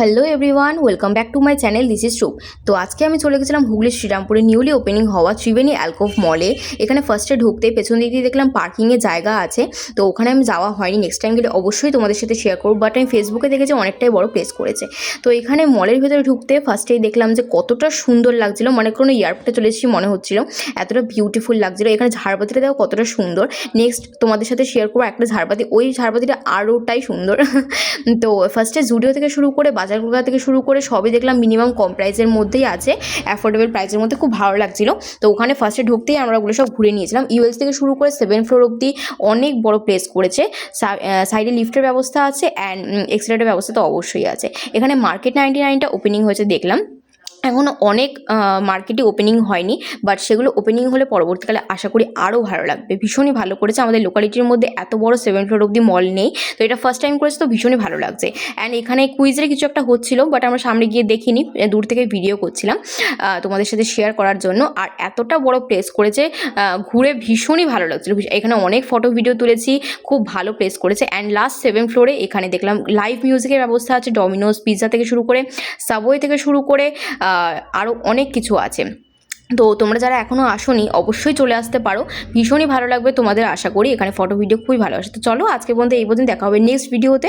Hello everyone, welcome back to my channel. This is রূপ। তো আজকে আমি চলে গেছিলাম হুগলির শ্রীরামপুরে নিউলি ওপেনিং হওয়া ত্রিবেণী অ্যালকোভ মলে। এখানে ফার্স্টে ঢুকতে পেছন দিক দিয়ে দেখলাম পার্কিংয়ের জায়গা আছে। তো ওখানে আমি যাওয়া হয়নি, নেক্সট টাইম গেলে অবশ্যই তোমাদের সাথে শেয়ার করবো। বাট আমি ফেসবুকে দেখেছি অনেকটাই বড় প্লেস করেছে। তো এখানে মলের ভেতরে ঢুকতে ফার্স্টেই দেখলাম যে কতটা সুন্দর লাগছিল, মানে কোনো এয়ারপোর্টে চলে এসেছি মনে হচ্ছিল, এতটা বিউটিফুল লাগছিল। এখানে ঝাড়বাতিটা দেখো কতটা সুন্দর। নেক্সট তোমাদের সাথে শেয়ার করবো একটা ঝাড়বাতি, ওই ঝাড়বাতিটা আরোটাই সুন্দর। তো ফার্স্টে জুডিও থেকে শুরু করে বাজার কলকাতা থেকে শুরু করে সবই দেখলাম মিনিমাম কম প্রাইসের মধ্যেই আছে, অ্যাফোর্ডেবল প্রাইসের মধ্যে, খুব ভালো লাগছিলো। তো ওখানে ফার্স্টে ঢুকতেই আমরা ওগুলো সব ঘুরে নিয়েছিলাম। ইউএস থেকে শুরু করে 7th ফ্লোর অবধি অনেক বড় প্লেস করেছে। সাইডে লিফটের ব্যবস্থা আছে অ্যান্ড এক্সিলেটার ব্যবস্থা তো অবশ্যই আছে। এখানে মার্কেট 99টা ওপেনিং হয়েছে দেখলাম। এখনও অনেক মার্কেটে ওপেনিং হয়নি, বাট সেগুলো ওপেনিং হলে পরবর্তীকালে আশা করি আরও ভালো লাগবে। ভীষণই ভালো করেছে, আমাদের লোকালিটির মধ্যে এত বড় 7th ফ্লোর অবধি মল নেই। তো এটা ফার্স্ট টাইম করেছে, তো ভীষণই ভালো লাগছে। অ্যান্ড এখানে কুইজের কিছু একটা হচ্ছিলো, বাট আমরা সামনে গিয়ে দেখিনি, দূর থেকে ভিডিও করছিলাম তোমাদের সাথে শেয়ার করার জন্য। আর এতটা বড় প্লেস করেছে, ঘুরে ভীষণই ভালো লাগছিলো। এখানে অনেক ফটো ভিডিও তুলেছি, খুব ভালো প্লেস করেছে। অ্যান্ড লাস্ট 7th ফ্লোরে এখানে দেখলাম লাইভ মিউজিকের ব্যবস্থা আছে, ডমিনোজ পিৎজা থেকে শুরু করে সাবওয়ে থেকে শুরু করে আরও অনেক কিছু আছে। তো তোমরা যারা এখনও আসোনি অবশ্যই চলে আসতে পারো, ভীষণই ভালো লাগবে তোমাদের আশা করি। এখানে ফটো ভিডিও খুবই ভালো আসে। তো চলো আজকে পর্যন্ত এই পর্যন্ত, দেখা হবে নেক্সট ভিডিওতে।